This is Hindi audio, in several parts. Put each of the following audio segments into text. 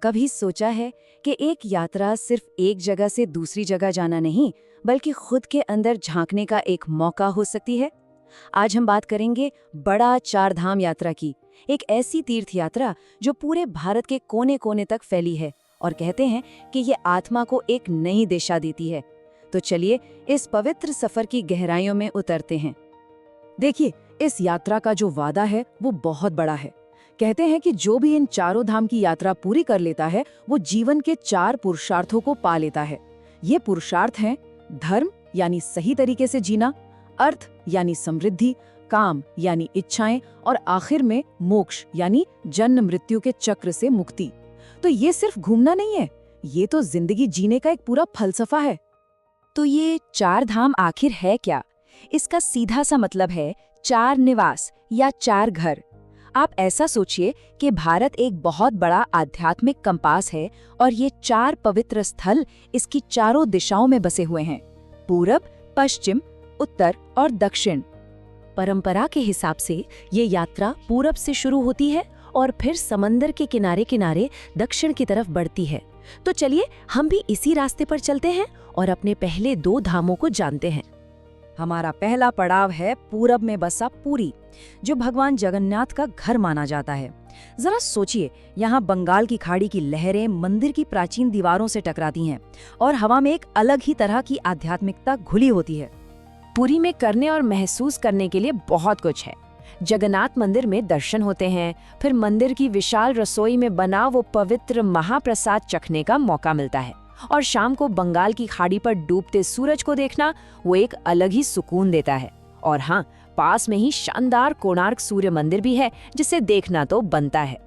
कभी सोचा है कि एक यात्रा सिर्फ एक जगह से दूसरी जगह जाना नहीं, बल्कि खुद के अंदर झांकने का एक मौका हो सकती है। आज हम बात करेंगे बड़ा चार धाम यात्रा की, एक ऐसी तीर्थ यात्रा जो पूरे भारत के कोने कोने तक फैली है और कहते हैं कि ये आत्मा को एक नई दिशा देती है। तो चलिए इस पवित्र सफर की गहराइयों में उतरते हैं। देखिए, इस यात्रा का जो वादा है वो बहुत बड़ा है। कहते हैं कि जो भी इन चारों धाम की यात्रा पूरी कर लेता है वो जीवन के 4 पुरुषार्थों को पा लेता है। ये पुरुषार्थ हैं धर्म यानी सही तरीके से जीना, अर्थ यानी समृद्धि, काम यानी इच्छाएं और आखिर में मोक्ष यानी जन्म मृत्यु के चक्र से मुक्ति। तो ये सिर्फ घूमना नहीं है, ये तो जिंदगी जीने का एक पूरा फलसफा है। तो ये 4 धाम आखिर है क्या? इसका सीधा सा मतलब है 4 निवास या 4 घर। आप ऐसा सोचिए कि भारत एक बहुत बड़ा आध्यात्मिक कंपास है और ये 4 पवित्र स्थल इसकी चारों दिशाओं में बसे हुए हैं, पूरब, पश्चिम, उत्तर और दक्षिण। परंपरा के हिसाब से ये यात्रा पूरब से शुरू होती है और फिर समंदर के किनारे किनारे दक्षिण की तरफ बढ़ती है। तो चलिए हम भी इसी रास्ते पर चलते हैं और अपने पहले 2 धामों को जानते हैं। हमारा पहला पड़ाव है पूरब में बसा पुरी, जो भगवान जगन्नाथ का घर माना जाता है। जरा सोचिए, यहाँ बंगाल की खाड़ी की लहरें मंदिर की प्राचीन दीवारों से टकराती हैं और हवा में एक अलग ही तरह की आध्यात्मिकता घुली होती है। पुरी में करने और महसूस करने के लिए बहुत कुछ है। जगन्नाथ मंदिर में दर्शन होते हैं, फिर मंदिर की विशाल रसोई में बना वो पवित्र महाप्रसाद चखने का मौका मिलता है और शाम को बंगाल की खाड़ी पर डूबते सूरज को देखना वो एक अलग ही सुकून देता है। और हाँ, पास में ही शानदार कोणार्क सूर्य मंदिर भी है जिसे देखना तो बनता है।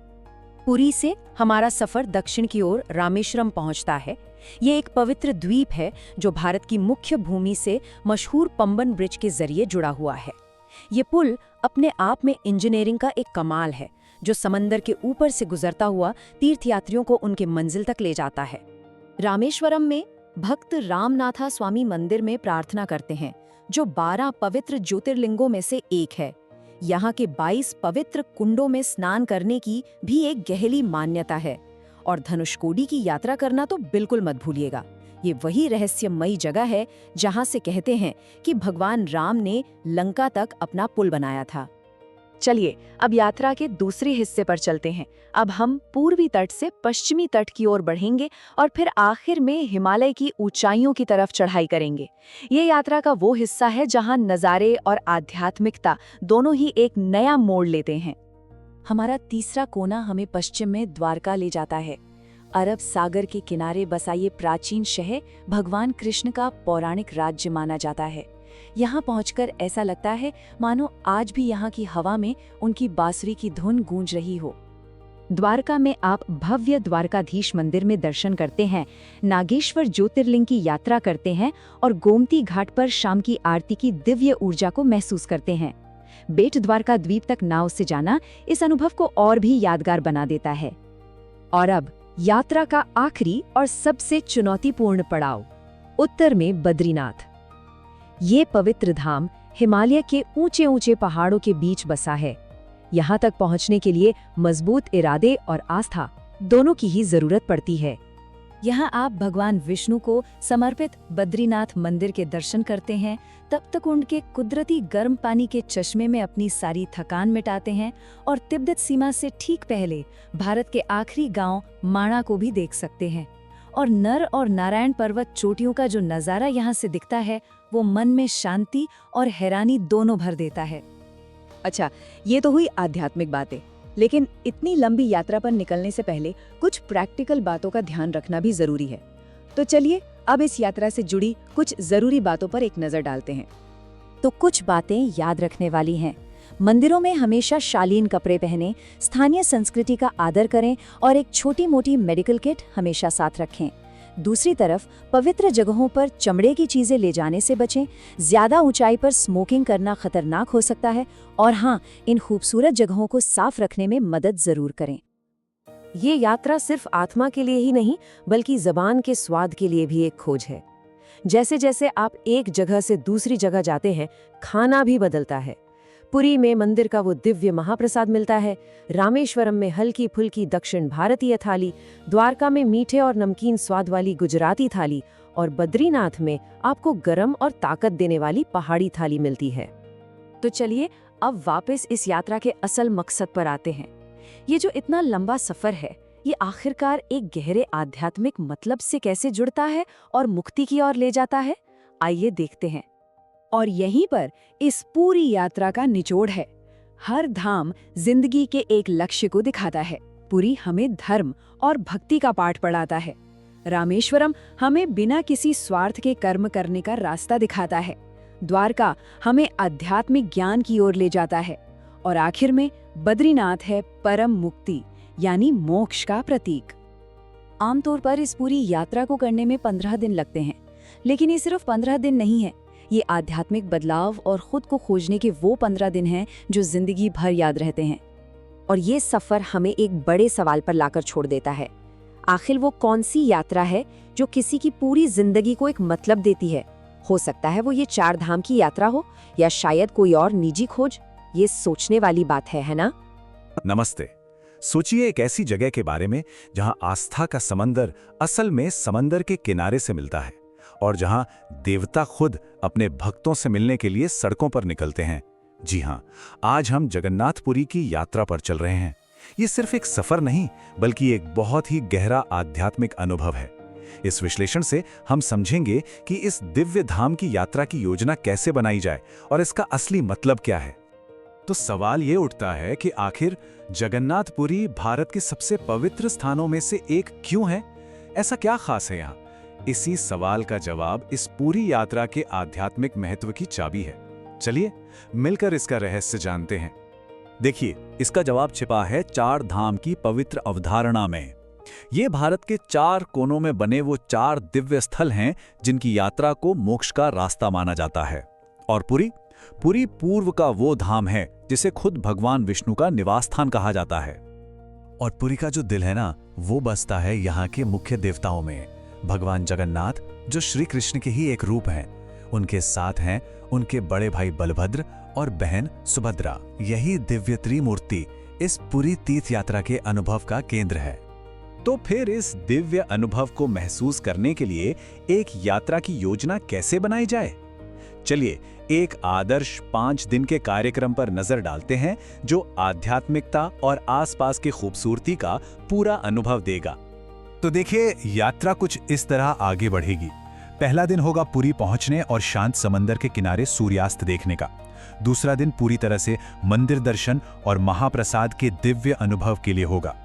पुरी से हमारा सफर दक्षिण की ओर रामेश्वरम पहुंचता है। ये एक पवित्र द्वीप है जो भारत की मुख्य भूमि से मशहूर पंबन ब्रिज के जरिए जुड़ा हुआ है। ये पुल अपने आप में इंजीनियरिंग का एक कमाल है, जो समंदर के ऊपर से गुजरता हुआ तीर्थयात्रियों को उनके मंजिल तक ले जाता है। रामेश्वरम में भक्त रामनाथा स्वामी मंदिर में प्रार्थना करते हैं, जो 12 पवित्र ज्योतिर्लिंगों में से एक है। यहाँ के 22 पवित्र कुंडों में स्नान करने की भी एक गहरी मान्यता है। और धनुषकोडी की यात्रा करना तो बिल्कुल मत भूलिएगा। ये वही रहस्यमयी जगह है जहाँ से कहते हैं कि भगवान राम ने लंका तक अपना पुल बनाया था। चलिए अब यात्रा के दूसरे हिस्से पर चलते हैं। अब हम पूर्वी तट से पश्चिमी तट की ओर बढ़ेंगे और फिर आखिर में हिमालय की ऊंचाइयों की तरफ चढ़ाई करेंगे। ये यात्रा का वो हिस्सा है जहां नज़ारे और आध्यात्मिकता दोनों ही एक नया मोड़ लेते हैं। हमारा तीसरा कोना हमें पश्चिम में द्वारका ले जाता है। अरब सागर के किनारे बसा ये प्राचीन शहर भगवान कृष्ण का पौराणिक राज्य माना जाता है। यहाँ पहुंचकर ऐसा लगता है मानो आज भी यहाँ की हवा में उनकी बांसुरी की धुन गूंज रही हो। द्वारका में आप भव्य द्वारकाधीश मंदिर में दर्शन करते हैं, नागेश्वर ज्योतिर्लिंग की यात्रा करते हैं और गोमती घाट पर शाम की आरती की दिव्य ऊर्जा को महसूस करते हैं। बेट द्वारका द्वीप तक नाव से जाना इस अनुभव को और भी यादगार बना देता है। और अब यात्रा का आखिरी और सबसे चुनौतीपूर्ण पड़ाव, उत्तर में बद्रीनाथ। ये पवित्र धाम हिमालय के ऊंचे ऊंचे पहाड़ों के बीच बसा है। यहाँ तक पहुँचने के लिए मजबूत इरादे और आस्था दोनों की ही जरूरत पड़ती है। यहाँ आप भगवान विष्णु को समर्पित बद्रीनाथ मंदिर के दर्शन करते हैं, तप्त कुंड के कुदरती गर्म पानी के चश्मे में अपनी सारी थकान मिटाते हैं और तिब्बत सीमा से ठीक पहले भारत के आखिरी गांव माणा को भी देख सकते हैं। और नर और नारायण पर्वत चोटियों का जो नज़ारा यहाँ से दिखता है वो मन में शांति और हैरानी दोनों भर देता है। अच्छा, ये तो हुई आध्यात्मिक बातें, लेकिन इतनी लंबी यात्रा पर निकलने से पहले कुछ प्रैक्टिकल बातों का ध्यान रखना भी जरूरी है। तो चलिए अब इस यात्रा से जुड़ी कुछ जरूरी बातों पर एक नजर डालते हैं। तो कुछ बातें याद रखने वाली हैं। मंदिरों में हमेशा शालीन कपड़े पहनें, स्थानीय संस्कृति का आदर करें और एक छोटी मोटी मेडिकल किट हमेशा साथ रखें। दूसरी तरफ पवित्र जगहों पर चमड़े की चीजें ले जाने से बचें। ज्यादा ऊंचाई पर स्मोकिंग करना खतरनाक हो सकता है और हाँ, इन खूबसूरत जगहों को साफ रखने में मदद जरूर करें। ये यात्रा सिर्फ आत्मा के लिए ही नहीं बल्कि ज़बान के स्वाद के लिए भी एक खोज है। जैसे जैसे आप एक जगह से दूसरी जगह जाते हैं, खाना भी बदलता है। पुरी में मंदिर का वो दिव्य महाप्रसाद मिलता है, रामेश्वरम में हल्की फुल्की दक्षिण भारतीय थाली, द्वारका में मीठे और नमकीन स्वाद वाली गुजराती थाली और बद्रीनाथ में आपको गरम और ताकत देने वाली पहाड़ी थाली मिलती है। तो चलिए अब वापस इस यात्रा के असल मकसद पर आते हैं। ये जो इतना लंबा सफर है, ये आखिरकार एक गहरे आध्यात्मिक मतलब से कैसे जुड़ता है और मुक्ति की ओर ले जाता है, आइए देखते हैं। और यहीं पर इस पूरी यात्रा का निचोड़ है। हर धाम जिंदगी के एक लक्ष्य को दिखाता है। पुरी हमें धर्म और भक्ति का पाठ पढ़ाता है। रामेश्वरम हमें बिना किसी स्वार्थ के कर्म करने का रास्ता दिखाता है। द्वारका हमें आध्यात्मिक ज्ञान की ओर ले जाता है। और आखिर में बद्रीनाथ है परम मुक्ति यानी मोक्ष का प्रतीक। आमतौर पर इस पूरी यात्रा को करने में 15 दिन लगते हैं, लेकिन ये सिर्फ 15 दिन नहीं है। ये आध्यात्मिक बदलाव और खुद को खोजने के वो 15 दिन हैं जो जिंदगी भर याद रहते हैं। और ये सफर हमें एक बड़े सवाल पर लाकर छोड़ देता है। आखिर वो कौन सी यात्रा है जो किसी की पूरी जिंदगी को एक मतलब देती है? हो सकता है वो ये 4 धाम की यात्रा हो, या शायद कोई और निजी खोज। ये सोचने वाली बात है ना? नमस्ते। सोचिए एक ऐसी जगह के बारे में जहां आस्था का समंदर असल में समंदर के किनारे से मिलता है और जहां देवता खुद अपने भक्तों से मिलने के लिए सड़कों पर निकलते हैं। जी हां, आज हम जगन्नाथपुरी की यात्रा पर चल रहे हैं। ये सिर्फ एक सफर नहीं, बल्कि एक बहुत ही गहरा आध्यात्मिक अनुभव है। इस विश्लेषण से हम समझेंगे कि इस दिव्य धाम की यात्रा की योजना कैसे बनाई जाए और इसका असली मतलब क्या है। तो सवाल ये उठता है कि आखिर जगन्नाथपुरी भारत के सबसे पवित्र स्थानों में से एक क्यों है? ऐसा क्या खास है यहाँ? इसी सवाल का जवाब इस पूरी यात्रा के आध्यात्मिक महत्व की चाबी है। चलिए मिलकर इसका रहस्य जानते हैं। देखिए, इसका जवाब छिपा है 4 धाम की पवित्र अवधारणा में। ये भारत के 4 कोनों में बने वो 4 दिव्य स्थल हैं जिनकी यात्रा को मोक्ष का रास्ता माना जाता है। और पुरी पूर्व का वो धाम है जिसे खुद भगवान विष्णु का निवास स्थान कहा जाता है। और पुरी का जो दिल है ना, वो बसता है यहाँ के मुख्य देवताओं में। भगवान जगन्नाथ, जो श्री कृष्ण के ही एक रूप हैं, उनके साथ हैं उनके बड़े भाई बलभद्र और बहन सुभद्रा। यही दिव्य त्रिमूर्ति इस पूरी तीर्थ यात्रा के अनुभव का केंद्र है। तो फिर इस दिव्य अनुभव को महसूस करने के लिए एक यात्रा की योजना कैसे बनाई जाए? चलिए एक आदर्श 5 दिन के कार्यक्रम पर नजर डालते हैं जो आध्यात्मिकता और आसपास की खूबसूरती का पूरा अनुभव देगा। तो देखिए, यात्रा कुछ इस तरह आगे बढ़ेगी। पहला दिन होगा पुरी पहुंचने और शांत समंदर के किनारे सूर्यास्त देखने का। दूसरा दिन पूरी तरह से मंदिर दर्शन और महाप्रसाद के दिव्य अनुभव के लिए होगा।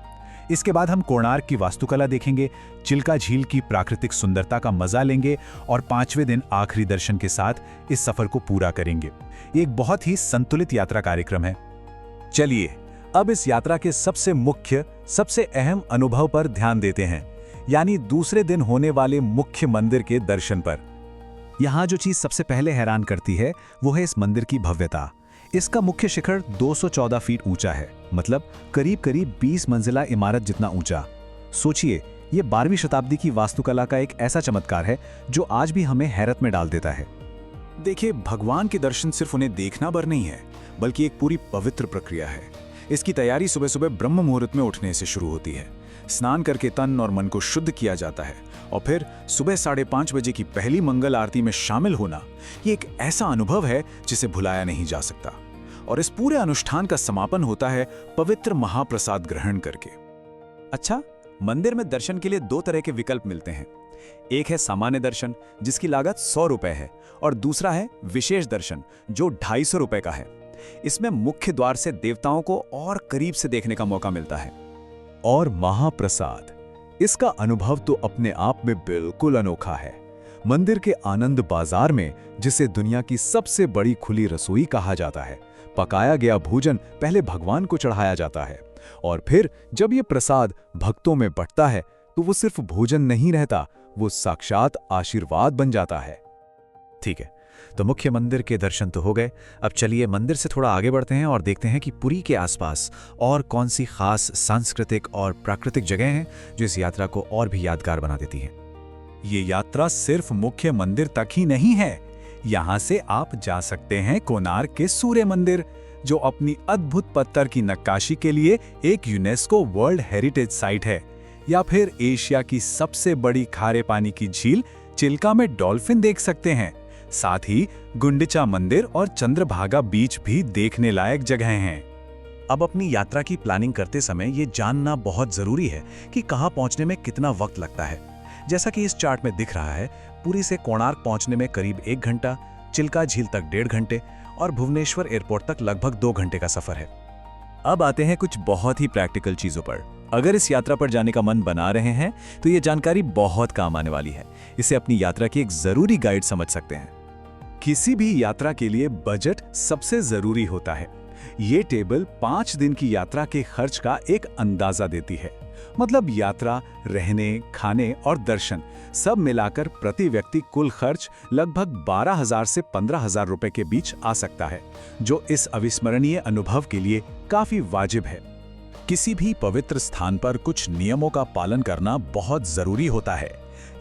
इसके बाद हम कोणार्क की वास्तुकला देखेंगे, चिल्का झील की प्राकृतिक सुंदरता का मजा लेंगे और 5वें दिन आखिरी दर्शन के साथ इस सफर को पूरा करेंगे। एक बहुत ही संतुलित यात्रा कार्यक्रम है। चलिए अब इस यात्रा के सबसे मुख्य, सबसे अहम अनुभव पर ध्यान देते हैं, यानी दूसरे दिन होने वाले मुख्य मंदिर के दर्शन पर। यहाँ जो चीज सबसे पहले हैरान करती है वो है इस मंदिर की भव्यता। इसका मुख्य शिखर 214 फीट ऊंचा है, मतलब करीब 20 मंजिला इमारत जितना ऊंचा। सोचिए, ये 12वीं शताब्दी की वास्तुकला का एक ऐसा चमत्कार है जो आज भी हमें हैरत में डाल देता है। देखिए, भगवान के दर्शन सिर्फ उन्हें देखना भर नहीं है, बल्कि एक पूरी पवित्र प्रक्रिया है। इसकी तैयारी सुबह सुबह ब्रह्म मुहूर्त में उठने से शुरू होती है। स्नान करके तन और मन को शुद्ध किया जाता है और फिर सुबह 5:30 बजे की पहली मंगल आरती में शामिल होना, ये एक ऐसा अनुभव है जिसे भुलाया नहीं जा सकता। और इस पूरे अनुष्ठान का समापन होता है पवित्र महाप्रसाद ग्रहण करके। अच्छा, मंदिर में दर्शन के लिए 2 तरह के विकल्प मिलते हैं। एक है सामान्य दर्शन, जिसकी लागत 100 रुपए है, और दूसरा है विशेष दर्शन, जो 250 रुपए का है। इसमें मुख्य द्वार से देवताओं को और करीब से देखने का मौका मिलता है। और महाप्रसाद, इसका अनुभव तो अपने आप में बिल्कुल अनोखा है। मंदिर के आनंद बाजार में, जिसे दुनिया की सबसे बड़ी खुली रसोई कहा जाता है, पकाया गया भोजन पहले भगवान को चढ़ाया जाता है और फिर जब ये प्रसाद भक्तों में बंटता है तो वो सिर्फ भोजन नहीं रहता, वो साक्षात आशीर्वाद बन जाता है। ठीक है, तो मुख्य मंदिर के दर्शन तो हो गए। अब चलिए मंदिर से थोड़ा आगे बढ़ते हैं और देखते हैं कि पुरी के आसपास और कौन सी खास सांस्कृतिक और प्राकृतिक जगह हैं जो इस यात्रा को और भी यादगार बना देती हैं। ये यात्रा सिर्फ मुख्य मंदिर तक ही नहीं है। यहाँ से आप जा सकते हैं कोणार्क के सूर्य मंदिर, जो अपनी अद्भुत पत्थर की नक्काशी के लिए एक यूनेस्को वर्ल्ड हेरिटेज साइट है, या फिर एशिया की सबसे बड़ी खारे पानी की झील चिल्का में डॉल्फिन देख सकते हैं। साथ ही गुंडिचा मंदिर और चंद्रभागा बीच भी देखने लायक जगह हैं। अब अपनी यात्रा की प्लानिंग करते समय ये जानना बहुत जरूरी है कि कहाँ पहुंचने में कितना वक्त लगता है। जैसा कि इस चार्ट में दिख रहा है, पुरी से कोणार्क पहुंचने में करीब 1 घंटा, चिल्का झील तक 1.5 घंटे और भुवनेश्वर एयरपोर्ट तक लगभग 2 घंटे का सफर है। अब आते हैं कुछ बहुत ही प्रैक्टिकल चीजों पर। अगर इस यात्रा पर जाने का मन बना रहे हैं तो ये जानकारी बहुत काम आने वाली है। इसे अपनी यात्रा की एक जरूरी गाइड समझ सकते हैं। किसी भी यात्रा के लिए बजट सबसे जरूरी होता है। ये टेबल 5 दिन की यात्रा के खर्च का एक अंदाजा देती है। मतलब यात्रा, रहने, खाने और दर्शन सब मिलाकर प्रति व्यक्ति कुल खर्च लगभग 12,000 से 15,000 रुपए के बीच आ सकता है, जो इस अविस्मरणीय अनुभव के लिए काफी वाजिब है। किसी भी पवित्र स्थान पर कुछ नियमों का पालन करना बहुत जरूरी होता है।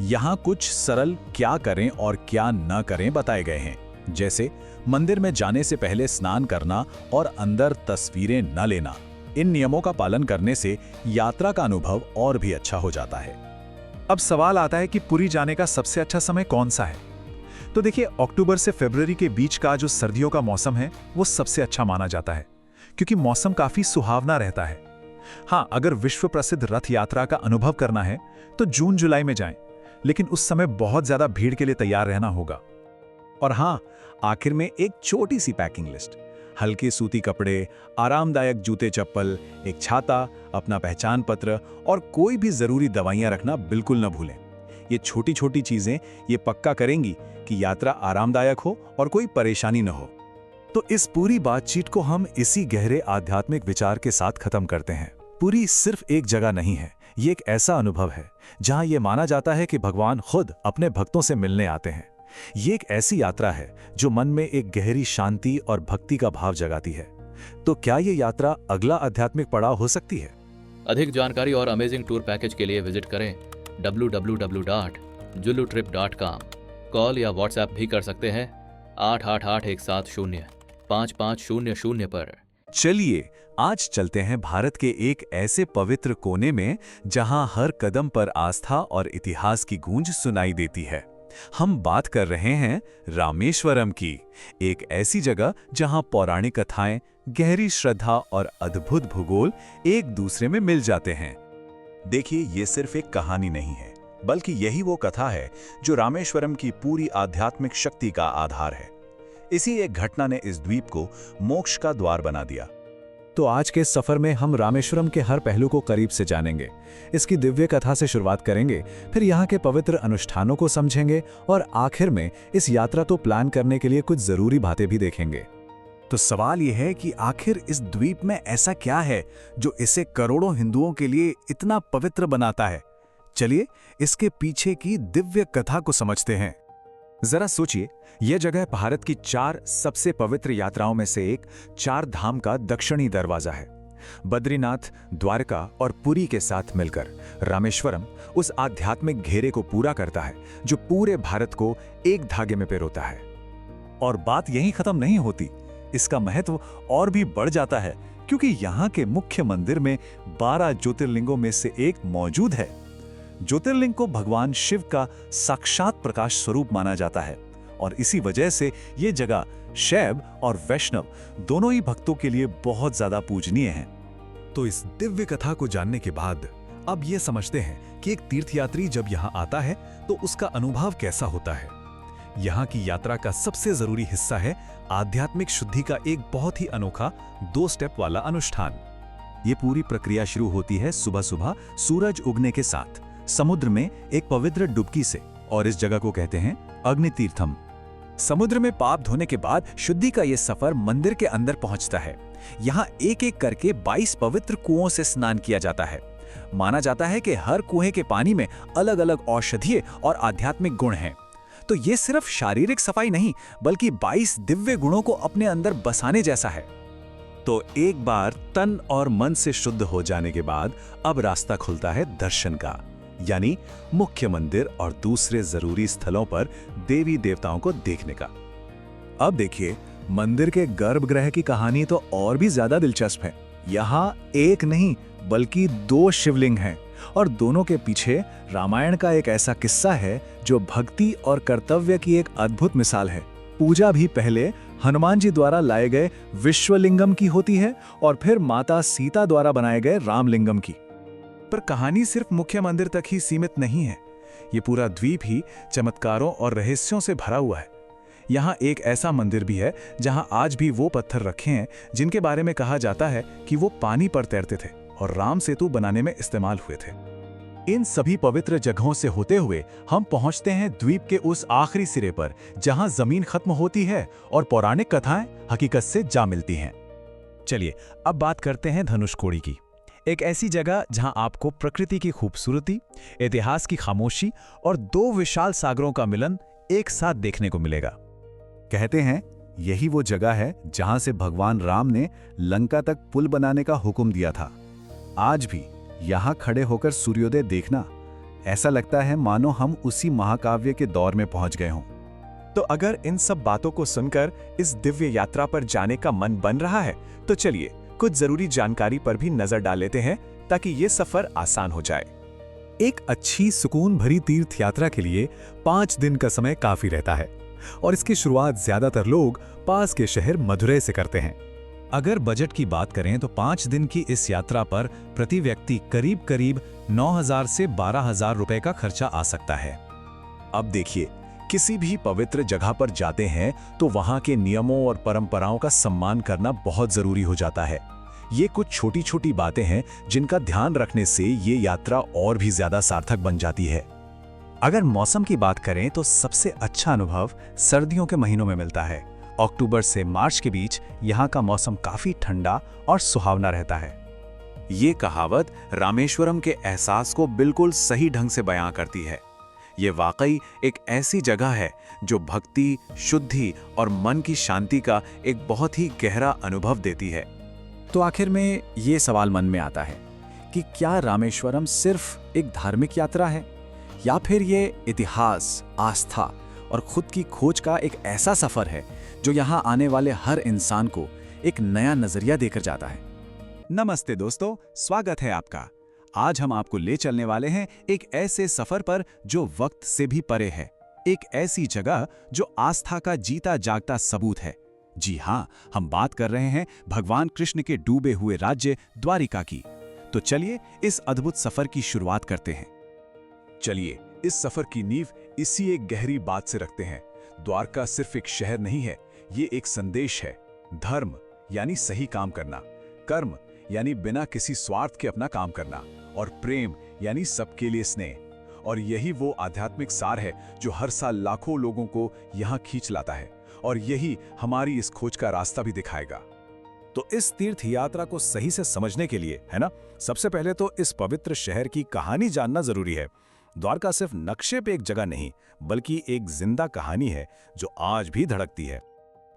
यहाँ कुछ सरल क्या करें और क्या न करें बताए गए हैं, जैसे मंदिर में जाने से पहले स्नान करना और अंदर तस्वीरें न लेना। इन नियमों का पालन करने से यात्रा का अनुभव और भी अच्छा हो जाता है। अब सवाल आता है कि पुरी जाने का सबसे अच्छा समय कौन सा है? तो देखिए, अक्टूबर से फरवरी के बीच का जो सर्दियों का मौसम है वो सबसे अच्छा माना जाता है, क्योंकि मौसम काफी सुहावना रहता है। हाँ, अगर विश्व प्रसिद्ध रथ यात्रा का अनुभव करना है तो जून जुलाई में जाएं, लेकिन उस समय बहुत ज्यादा भीड़ के लिए तैयार रहना होगा। और हाँ, आखिर में एक छोटी सी पैकिंग लिस्ट। हल्के सूती कपड़े, आरामदायक जूते चप्पल, एक छाता, अपना पहचान पत्र और कोई भी जरूरी दवाइयां रखना बिल्कुल न भूलें। ये छोटी छोटी चीजें ये पक्का करेंगी कि यात्रा आरामदायक हो और कोई परेशानी न हो। तो इस पूरी बातचीत को हम इसी गहरे आध्यात्मिक विचार के साथ खत्म करते हैं। पुरी सिर्फ एक जगह नहीं है, ये एक ऐसा अनुभव है जहां ये माना जाता है कि भगवान खुद अपने भक्तों से मिलने आते हैं। ये एक ऐसी यात्रा है जो मन में एक गहरी शांति और भक्ति का भाव जगाती है। तो क्या ये यात्रा अगला आध्यात्मिक पड़ाव हो सकती है? अधिक जानकारी और अमेजिंग टूर पैकेज के लिए विजिट करें www.jullutrip.com। कॉल या व्हाट्सएप भी कर सकते हैं 8881705500 पर। चलिए आज चलते हैं भारत के एक ऐसे पवित्र कोने में जहां हर कदम पर आस्था और इतिहास की गूंज सुनाई देती है। हम बात कर रहे हैं रामेश्वरम की, एक ऐसी जगह जहां पौराणिक कथाएं, गहरी श्रद्धा और अद्भुत भूगोल एक दूसरे में मिल जाते हैं। देखिए, ये सिर्फ एक कहानी नहीं है, बल्कि यही वो कथा है जो रामेश्वरम की पूरी आध्यात्मिक शक्ति का आधार है। इसी एक घटना ने इस द्वीप को मोक्ष का द्वार बना दिया। तो आज के सफर में हम रामेश्वरम के हर पहलू को करीब से जानेंगे। इसकी दिव्य कथा से शुरुआत करेंगे, फिर यहाँ के पवित्र अनुष्ठानों को समझेंगे और आखिर में इस यात्रा को प्लान करने के लिए कुछ जरूरी बातें भी देखेंगे। तो सवाल यह है कि आखिर इस द्वीप में ऐसा क्या है जो इसे करोड़ों हिंदुओं के लिए इतना पवित्र बनाता है? चलिए इसके पीछे की दिव्य कथा को समझते हैं। जरा सोचिए, यह जगह भारत की 4 सबसे पवित्र यात्राओं में से एक 4 धाम का दक्षिणी दरवाजा है। बद्रीनाथ, द्वारका और पुरी के साथ मिलकर रामेश्वरम उस आध्यात्मिक घेरे को पूरा करता है जो पूरे भारत को एक धागे में पिरोता है। और बात यहीं खत्म नहीं होती, इसका महत्व और भी बढ़ जाता है, क्योंकि यहाँ के मुख्य मंदिर में 12 ज्योतिर्लिंगों में से एक मौजूद है। ज्योतिर्लिंग को भगवान शिव का साक्षात प्रकाश स्वरूप माना जाता है और इसी वजह से ये जगह शैव और वैष्णव दोनों ही भक्तों के लिए बहुत ज्यादा पूजनीय है। तो इस दिव्य कथा को जानने के बाद अब ये समझते हैं कि एक तीर्थयात्री जब यहाँ आता है तो उसका अनुभव कैसा होता है। यहाँ की यात्रा का सबसे जरूरी हिस्सा है आध्यात्मिक शुद्धि का एक बहुत ही अनोखा 2 स्टेप वाला अनुष्ठान। ये पूरी प्रक्रिया शुरू होती है सुबह सुबह सूरज उगने के साथ समुद्र में एक पवित्र डुबकी से, और इस जगह को कहते हैं अग्नि तीर्थम। समुद्र में पाप धोने के बाद शुद्धि का यह सफर मंदिर के अंदर पहुंचता है। यहाँ एक एक करके 22 पवित्र कुओं से स्नान किया जाता है। माना जाता है कि हर कुएं के पानी में अलग अलग औषधीय और आध्यात्मिक गुण हैं। तो ये सिर्फ शारीरिक सफाई नहीं, बल्कि 22 दिव्य गुणों को अपने अंदर बसाने जैसा है। तो एक बार तन और मन से शुद्ध हो जाने के बाद अब रास्ता खुलता है दर्शन का, यानी मुख्य मंदिर और दूसरे जरूरी स्थलों पर देवी देवताओं को देखने का। अब देखिए, मंदिर के गर्भगृह की कहानी तो और भी ज्यादा दिलचस्प है। यहाँ एक नहीं बल्कि 2 शिवलिंग हैं और दोनों के पीछे रामायण का एक ऐसा किस्सा है जो भक्ति और कर्तव्य की एक अद्भुत मिसाल है। पूजा भी पहले हनुमान जी द्वारा लाए गए विश्वलिंगम की होती है और फिर माता सीता द्वारा बनाए गए रामलिंगम की। पर कहानी सिर्फ मुख्य मंदिर तक ही सीमित नहीं है। ये पूरा द्वीप ही चमत्कारों और रहस्यों से भरा हुआ है। यहाँ एक ऐसा मंदिर भी है जहाँ आज भी वो पत्थर रखे हैं जिनके बारे में कहा जाता है कि वो पानी पर तैरते थे और राम सेतु बनाने में इस्तेमाल हुए थे। इन सभी पवित्र जगहों से होते हुए हम पहुंचते हैं द्वीप के उस आखिरी सिरे पर जहां जमीन खत्म होती है और पौराणिक कथाएं हकीकत से जा मिलती हैं। चलिए अब बात करते हैं धनुषकोडी की, एक ऐसी जगह जहां आपको प्रकृति की खूबसूरती, इतिहास की खामोशी और 2 विशाल सागरों का मिलन एक साथ देखने को मिलेगा। कहते हैं यही वो जगह है जहां से भगवान राम ने लंका तक पुल बनाने का हुक्म दिया था। आज भी यहाँ खड़े होकर सूर्योदय देखना ऐसा लगता है मानो हम उसी महाकाव्य के दौर में पहुंच गए हों। तो अगर इन सब बातों को सुनकर इस दिव्य यात्रा पर जाने का मन बन रहा है तो चलिए कुछ जरूरी जानकारी पर भी नजर डाल लेते हैं ताकि ये सफर आसान हो जाए। एक अच्छी सुकून भरी तीर्थ यात्रा के लिए 5 दिन का समय काफी रहता है और इसकी शुरुआत ज्यादातर लोग पास के शहर मदुरै से करते हैं। अगर बजट की बात करें तो 5 दिन की इस यात्रा पर प्रति व्यक्ति करीब 9,000 से 12,000 रुपए का खर्चा आ सकता है। अब देखिए, किसी भी पवित्र जगह पर जाते हैं तो वहां के नियमों और परंपराओं का सम्मान करना बहुत जरूरी हो जाता है। ये कुछ छोटी छोटी बातें हैं जिनका ध्यान रखने से ये यात्रा और भी ज्यादा सार्थक बन जाती है। अगर मौसम की बात करें तो सबसे अच्छा अनुभव सर्दियों के महीनों में मिलता है। अक्टूबर से मार्च के बीच यहाँ का मौसम काफी ठंडा और सुहावना रहता है। ये कहावत रामेश्वरम के एहसास को बिल्कुल सही ढंग से बयां करती है। ये वाकई एक ऐसी जगह है जो भक्ति, शुद्धि और मन की शांति का एक बहुत ही गहरा अनुभव देती है। तो आखिर में ये सवाल मन में आता है कि क्या रामेश्वरम सिर्फ एक धार्मिक यात्रा है या फिर ये इतिहास, आस्था और खुद की खोज का एक ऐसा सफर है जो यहाँ आने वाले हर इंसान को एक नया नजरिया देकर जाता है। नमस्ते दोस्तों, स्वागत है आपका। आज हम आपको ले चलने वाले हैं एक ऐसे सफर पर जो वक्त से भी परे है, एक ऐसी जगह जो आस्था का जीता जागता सबूत है। जी हाँ, हम बात कर रहे हैं भगवान कृष्ण के डूबे हुए राज्य द्वारिका की। तो चलिए इस अद्भुत सफर की शुरुआत करते हैं। चलिए इस सफर की नींव इसी एक गहरी बात से रखते हैं। द्वारका सिर्फ एक शहर नहीं है, ये एक संदेश है। धर्म यानी सही काम करना, कर्म यानी बिना किसी स्वार्थ के अपना काम करना, और प्रेम यानी सबके लिए स्नेह। और यही वो आध्यात्मिक सार है जो हर साल लाखों लोगों को यहाँ खींच लाता है, और यही हमारी इस खोज का रास्ता भी दिखाएगा। तो इस तीर्थ यात्रा को सही से समझने के लिए, है ना, सबसे पहले तो इस पवित्र शहर की कहानी जानना जरूरी है। द्वारका सिर्फ नक्शे पे एक जगह नहीं, बल्कि एक जिंदा कहानी है जो आज भी धड़कती है।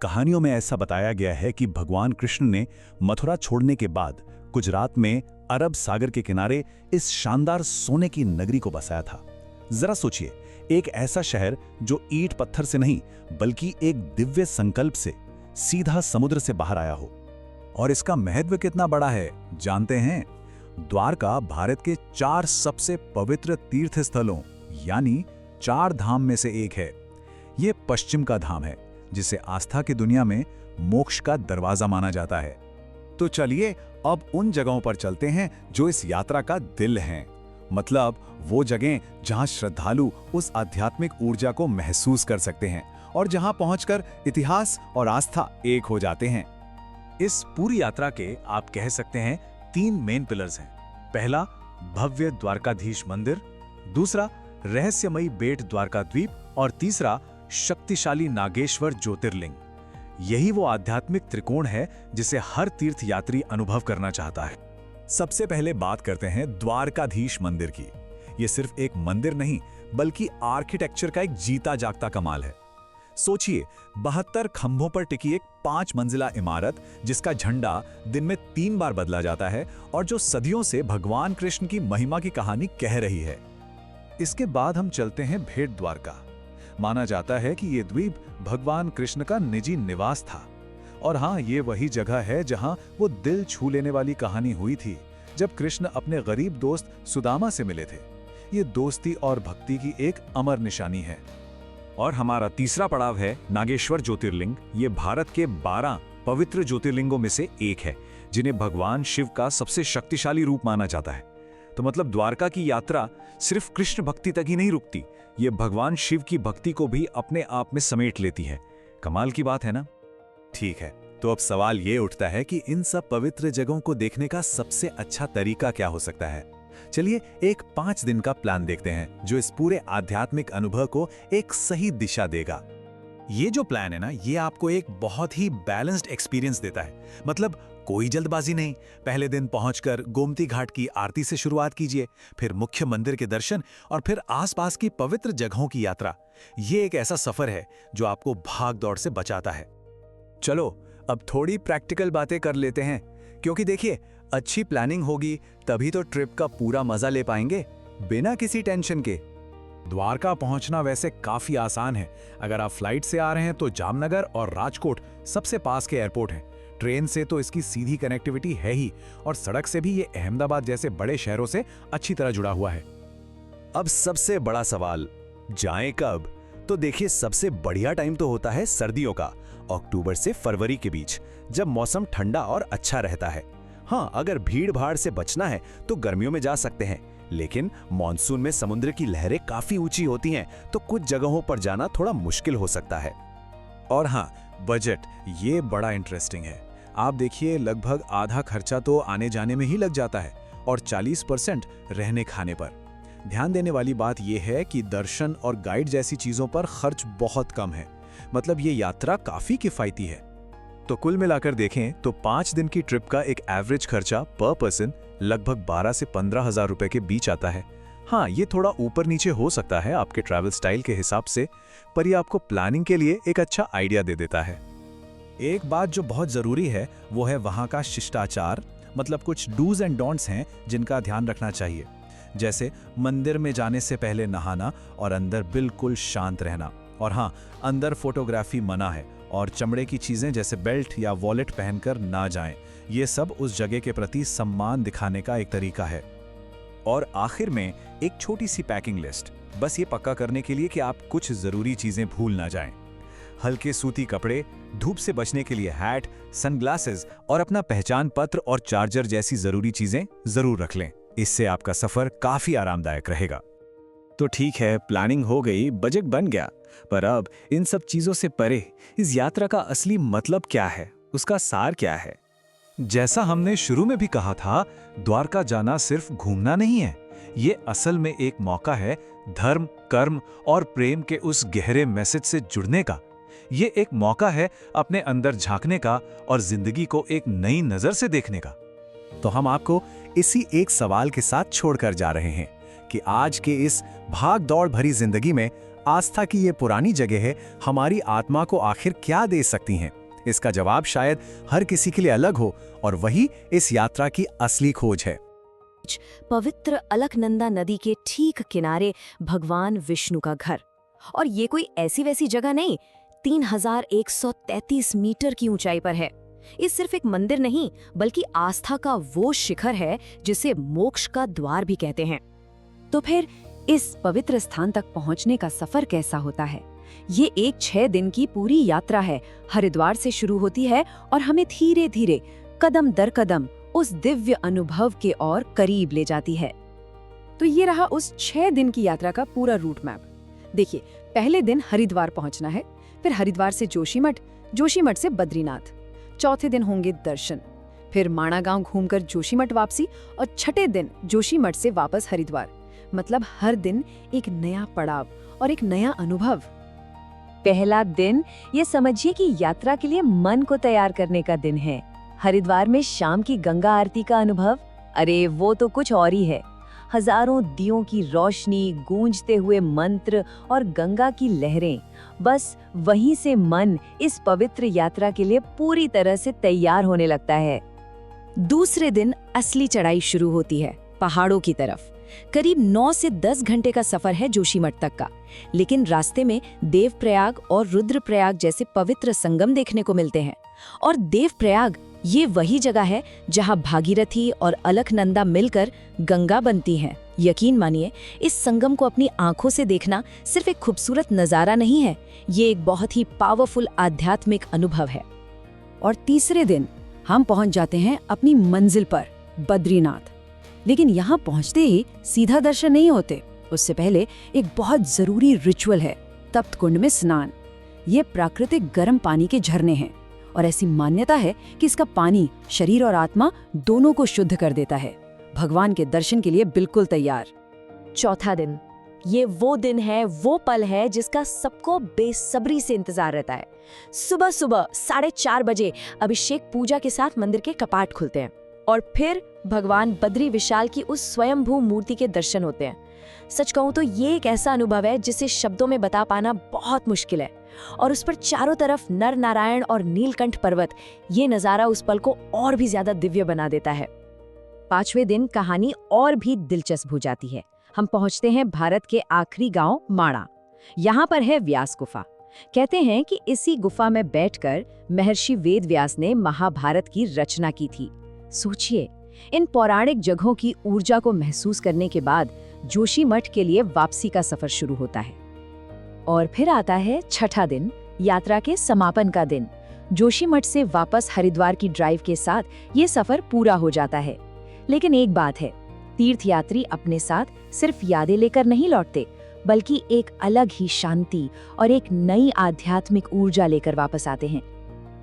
कहानियों में ऐसा बताया गया है कि भगवान कृष्ण ने मथुरा छोड़ने के बाद गुजरात में अरब सागर के किनारे इस शानदार सोने की नगरी को बसाया था। जरा सोचिए, एक ऐसा शहर जो ईंट पत्थर से नहीं बल्कि एक दिव्य संकल्प से सीधा समुद्र से बाहर आया हो। और इसका महत्व कितना बड़ा है जानते हैं? द्वारका भारत के 4 सबसे पवित्र तीर्थ स्थलों यानी 4 धाम में से एक है। ये पश्चिम का धाम है जिसे आस्था की दुनिया में मोक्ष का दरवाजा माना जाता है। तो चलिए अब उन जगहों पर चलते हैं जो इस यात्रा का दिल हैं, मतलब वो जगह जहां श्रद्धालु उस आध्यात्मिक ऊर्जा को महसूस कर सकते हैं और जहां पहुंचकर इतिहास और आस्था एक हो जाते हैं। इस पूरी यात्रा के आप कह सकते हैं 3 मेन पिलर्स हैं। पहला भव्य द्वारकाधीश मंदिर, दूसरा रहस्यमयी बेट द्वारका द्वीप और तीसरा शक्तिशाली नागेश्वर ज्योतिर्लिंग। यही वो आध्यात्मिक त्रिकोण है जिसे हर तीर्थ यात्री अनुभव करना चाहता है। सबसे पहले बात करते हैं द्वारकाधीश मंदिर की। ये सिर्फ एक मंदिर नहीं बल्कि आर्किटेक्चर का एक जीता जागता कमाल है। सोचिए, 72 खंभों पर टिकी एक 5 मंजिला इमारत जिसका झंडा दिन में 3 बार बदला जाता है और जो सदियों से भगवान कृष्ण की महिमा की कहानी कह रही है। इसके बाद हम चलते हैं भेट द्वारका। माना जाता है कि ये द्वीप भगवान कृष्ण का निजी निवास था। और हाँ, ये वही जगह है जहाँ वो दिल छू लेने वाली कहानी हुई थी, जब कृष्ण अपने गरीब दोस्त सुदामा से मिले थे। ये दोस्ती और भक्ति की एक अमर निशानी है। और हमारा तीसरा पड़ाव है नागेश्वर ज्योतिर्लिंग। ये भारत के 12 पवित्र ज्योतिर्लिंगों में से एक है, जिन्हें भगवान शिव का सबसे शक्तिशाली रूप माना जाता है। तो मतलब द्वारका की यात्रा सिर्फ कृष्ण भक्ति तक ही नहीं रुकती, ये भगवान शिव की भक्ति को भी अपने आप में समेट लेती है। कमाल की बात है ना? ठीक है, तो अब सवाल ये उठता है कि इन सब पवित्र जगहों को देखने का सबसे अच्छा तरीका क्या हो सकता है। चलिए एक 5 दिन का प्लान देखते हैं, जो इस पूरे आध्यात्मिक अनुभव को एक सही दिशा देगा। ये जो प्लान है ना, ये आपको एक बहुत ही बैलेंस्ड एक्सपीरियंस देता है। मतलब कोई जल्दबाजी नहीं। पहले दिन पहुंचकर गोमती घाट की आरती से शुरुआत कीजिए, फिर मुख्य मंदिर के दर्शन और फिर आसपास की पवित्र जगहों की यात्रा। ये एक ऐसा सफर है जो आपको भाग दौड़ से बचाता है। चलो अब थोड़ी प्रैक्टिकल बातें कर लेते हैं, क्योंकि देखिए, अच्छी प्लानिंग होगी तभी तो ट्रिप का पूरा मजा ले पाएंगे बिना किसी टेंशन के। द्वारका पहुंचना वैसे काफी आसान है। अगर आप फ्लाइट से आ रहे हैं तो जामनगर और राजकोट सबसे पास के एयरपोर्ट हैं। ट्रेन से तो इसकी सीधी कनेक्टिविटी है ही, और सड़क से भी ये अहमदाबाद जैसे बड़े शहरों से अच्छी तरह जुड़ा हुआ है। अब सबसे बड़ा सवाल, जाएं कब? तो देखिए, सबसे बढ़िया टाइम तो होता है सर्दियों का, अक्टूबर से फरवरी के बीच, जब मौसम ठंडा और अच्छा रहता है। हाँ, अगर भीड़ भाड़ से बचना है तो गर्मियों में जा सकते हैं, लेकिन मॉनसून में समुद्र की लहरें काफी ऊंची होती हैं, तो कुछ जगहों पर जाना थोड़ा मुश्किल हो सकता है। और हाँ, बजट, ये बड़ा इंटरेस्टिंग है। आप देखिए, लगभग आधा खर्चा तो आने जाने में ही लग जाता है, और 40% रहने खाने पर। ध्यान देने वाली बात यह है कि दर्शन और गाइड जैसी चीजों पर खर्च बहुत कम है। मतलब ये यात्रा काफी किफायती है। तो कुल मिलाकर देखें तो 5 दिन की ट्रिप का एक एवरेज खर्चा पर पर्सन लगभग 12 से 15 हजार रुपए के बीच आता है। हाँ, ये थोड़ा ऊपर नीचे हो सकता है आपके ट्रैवल स्टाइल के हिसाब से, पर ये आपको प्लानिंग के लिए एक अच्छा आइडिया दे देता है। एक बात जो बहुत जरूरी है वो है वहाँ का शिष्टाचार। मतलब कुछ डूज एंड डोंट्स हैं जिनका ध्यान रखना चाहिए, जैसे मंदिर में जाने से पहले नहाना और अंदर बिल्कुल शांत रहना। और हाँ, अंदर फोटोग्राफी मना है, और चमड़े की चीजें जैसे बेल्ट या वॉलेट पहनकर ना जाएं। ये सब उस जगह के प्रति सम्मान दिखाने का एक तरीका है। और आखिर में एक छोटी सी पैकिंग लिस्ट, बस ये पक्का करने के लिए कि आप कुछ जरूरी चीजें भूल ना जाएं। हल्के सूती कपड़े, धूप से बचने के लिए हैट, सनग्लासेस और अपना पहचान पत्र और चार्जर जैसी जरूरी चीजें जरूर रख लें। इससे आपका सफर काफी आरामदायक रहेगा। तो ठीक है, प्लानिंग हो गई, बजट बन गया, पर अब इन सब चीजों से परे इस यात्रा का असली मतलब क्या है, उसका सार क्या है? जैसा हमने शुरू में भी कहा था, द्वारका जाना सिर्फ घूमना नहीं है। ये असल में एक मौका है धर्म, कर्म और प्रेम के उस गहरे मैसेज से जुड़ने का। ये एक मौका है अपने अंदर झांकने का और जिंदगी को एक नई नजर से देखने का। तो हम आपको इसी एक सवाल के साथ छोड़कर जा रहे हैं कि आज के इस भाग दौड़ भरी जिंदगी में आस्था की ये पुरानी जगह हमारी आत्मा को आखिर क्या दे सकती हैं। इसका जवाब शायद हर किसी के लिए अलग हो, और वही इस यात्रा की असली खोज है। पवित्र अलकनंदा नदी के ठीक किनारे भगवान विष्णु का घर। और ये कोई ऐसी वैसी जगह नहीं, 3133 मीटर की ऊंचाई पर है। ये सिर्फ एक मंदिर नहीं, बल्कि आस्था का वो शिखर है जिसे मोक्ष का द्वार भी कहते हैं। तो फिर इस पवित्र स्थान तक पहुंचने का सफर कैसा होता है? ये एक 6 दिन की पूरी यात्रा है। हरिद्वार से शुरू होती है और हमें धीरे धीरे, कदम दर कदम उस दिव्य अनुभव के और करीब ले जाती है। तो ये रहा उस 6 दिन की यात्रा का पूरा रूट मैप। देखिए, पहले दिन हरिद्वार पहुंचना है, फिर हरिद्वार से जोशीमठ, जोशीमठ से बद्रीनाथ। चौथे दिन होंगे दर्शन, फिर माणा गांव घूमकर जोशीमठ वापसी, और छठे दिन जोशीमठ से वापस हरिद्वार। मतलब हर दिन एक नया पड़ाव और एक नया अनुभव। पहला दिन ये समझिए कि यात्रा के लिए मन को तैयार करने का दिन है। हरिद्वार में शाम की गंगा आरती का अनुभव, अरे वो तो कुछ और ही है। हजारों दियों की रोशनी, गूंजते हुए मंत्र और गंगा की लहरें, बस वहीं से मन इस पवित्र यात्रा के लिए पूरी तरह से तैयार होने लगता है। दूसरे दिन असली चढ़ाई शुरू होती है, पहाड़ों की तरफ। करीब 9 से 10 घंटे का सफर है जोशीमठ तक का, लेकिन रास्ते में देवप्रयाग और रुद्रप्रयाग जैसे पवित्र संगम देखने को मिलते हैं। और देवप्रयाग ये वही जगह है जहां भागीरथी और अलकनंदा मिलकर गंगा बनती हैं। यकीन मानिए, इस संगम को अपनी आंखों से देखना सिर्फ एक खूबसूरत नज़ारा नहीं है, ये एक बहुत ही पावरफुल आध्यात्मिक अनुभव है। और तीसरे दिन हम पहुंच जाते हैं अपनी मंजिल पर, बद्रीनाथ। लेकिन यहाँ पहुंचते ही सीधा दर्शन नहीं होते, उससे पहले एक बहुत ज़रूरी रिचुअल है, तप्त कुंड में स्नान। ये प्राकृतिक गर्म पानी के झरने हैं और ऐसी मान्यता है कि इसका पानी शरीर और आत्मा दोनों को शुद्ध कर देता है। भगवान के दर्शन के लिए बिल्कुल तैयार। चौथा दिन, ये वो दिन है, वो पल है जिसका सबको बेसब्री से इंतजार रहता है। सुबह सुबह 4:30 बजे अभिषेक पूजा के साथ मंदिर के कपाट खुलते हैं और फिर भगवान बद्री विशाल की उस स्वयंभू मूर्ति के दर्शन होते हैं। सच कहूं तो ये एक ऐसा अनुभव है जिसे शब्दों में बता पाना बहुत मुश्किल है। और उस पर चारों तरफ नर नारायण और नीलकंठ पर्वत, ये नज़ारा उस पल को और भी ज्यादा दिव्य बना देता है। पांचवें दिन कहानी और भी दिलचस्प हो जाती है। हम पहुंचते हैं भारत के आखिरी गांव माणा। यहाँ पर है व्यास गुफा। कहते हैं कि इसी गुफा में बैठकर महर्षि वेद व्यास ने महाभारत की रचना की थी। सोचिए, इन पौराणिक जगहों की ऊर्जा को महसूस करने के बाद जोशीमठ के लिए वापसी का सफर शुरू होता है। और फिर आता है छठा दिन, यात्रा के समापन का दिन। जोशीमठ से वापस हरिद्वार की ड्राइव के साथ ये सफर पूरा हो जाता है। लेकिन एक बात है, तीर्थयात्री अपने साथ सिर्फ यादें लेकर नहीं लौटते, बल्कि एक अलग ही शांति और एक नई आध्यात्मिक ऊर्जा लेकर वापस आते हैं।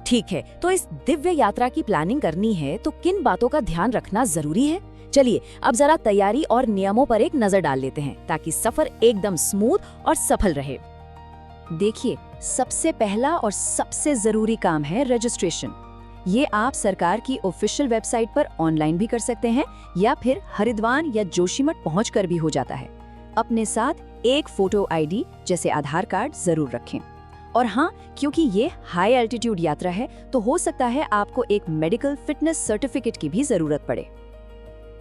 ठीक है, तो इस दिव्य यात्रा की प्लानिंग करनी है तो किन बातों का ध्यान रखना जरूरी है? चलिए अब जरा तैयारी और नियमों पर एक नजर डाल लेते हैं ताकि सफर एकदम स्मूथ और सफल रहे। देखिए, सबसे पहला और सबसे जरूरी काम है रजिस्ट्रेशन। ये आप सरकार की ऑफिशियल वेबसाइट पर ऑनलाइन भी कर सकते हैं या फिर हरिद्वार या जोशीमठ पहुंचकर भी हो जाता है। अपने साथ एक फोटो आईडी जैसे आधार कार्ड जरूर रखें। और हाँ, क्योंकि ये हाई एल्टीट्यूड यात्रा है तो हो सकता है आपको एक मेडिकल फिटनेस सर्टिफिकेट की भी जरूरत पड़े।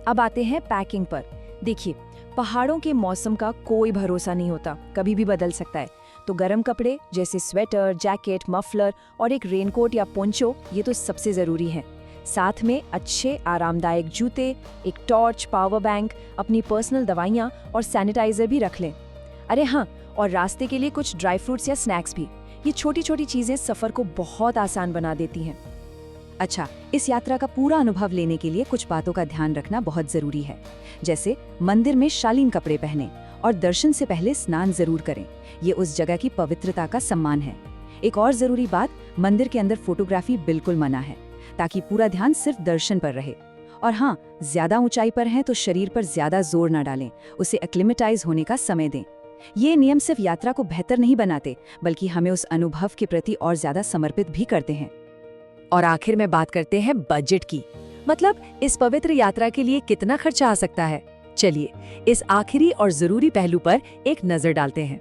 अब आते हैं पैकिंग पर। देखिए, पहाड़ों के मौसम का कोई भरोसा नहीं होता, कभी भी बदल सकता है। तो गर्म कपड़े जैसे स्वेटर, जैकेट, मफलर और एक रेनकोट या पोंचो, ये तो सबसे ज़रूरी है। साथ में अच्छे आरामदायक जूते, एक टॉर्च, पावर बैंक, अपनी पर्सनल दवाइयाँ और सैनिटाइजर भी रख लें। अरे हाँ, और रास्ते के लिए कुछ ड्राई फ्रूट्स या स्नैक्स भी। ये छोटी छोटी चीज़ें सफ़र को बहुत आसान बना देती हैं। अच्छा, इस यात्रा का पूरा अनुभव लेने के लिए कुछ बातों का ध्यान रखना बहुत ज़रूरी है। जैसे मंदिर में शालीन कपड़े पहनें और दर्शन से पहले स्नान जरूर करें। ये उस जगह की पवित्रता का सम्मान है। एक और जरूरी बात, मंदिर के अंदर फोटोग्राफी बिल्कुल मना है ताकि पूरा ध्यान सिर्फ दर्शन पर रहे। और हाँ, ज्यादा ऊंचाई पर हैं तो शरीर पर ज्यादा जोर न डालें, उसे एक्लिमेटाइज होने का समय दें। ये नियम सिर्फ यात्रा को बेहतर नहीं बनाते, बल्कि हमें उस अनुभव के प्रति और ज्यादा समर्पित भी करते हैं। और आखिर में बात करते हैं बजट की, मतलब इस पवित्र यात्रा के लिए कितना खर्चा आ सकता है। चलिए इस आखिरी और जरूरी पहलू पर एक नजर डालते हैं।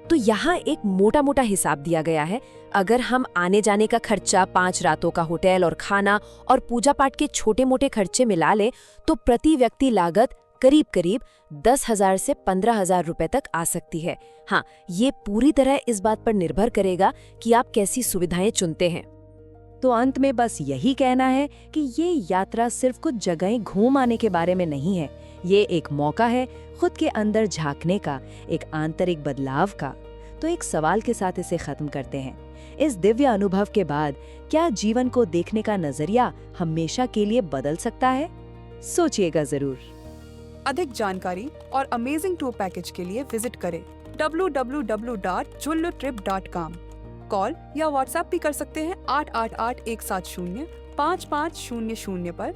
तो यहाँ एक मोटा मोटा हिसाब दिया गया है। अगर हम आने जाने का खर्चा, 5 रातों का होटल और खाना और पूजा पाठ के छोटे मोटे खर्चे मिला ले तो प्रति व्यक्ति लागत करीब करीब 10,000 से 15,000 रुपए तक आ सकती है। हाँ, ये पूरी तरह इस बात पर निर्भर करेगा कि आप कैसी सुविधाएं चुनते हैं। तो अंत में बस यही कहना है कि ये यात्रा सिर्फ कुछ जगहें घूम आने के बारे में नहीं है। ये एक मौका है खुद के अंदर झांकने का, एक आंतरिक बदलाव का। तो एक सवाल के साथ इसे खत्म करते हैं। इस दिव्य अनुभव के बाद क्या जीवन को देखने का नजरिया हमेशा के लिए बदल सकता है? सोचिएगा जरूर। अधिक जानकारी और अमेजिंग टूर पैकेज के लिए विजिट करें www.jullutrip.com। कॉल या व्हाट्सएप भी कर सकते हैं 888-170-5500 पर।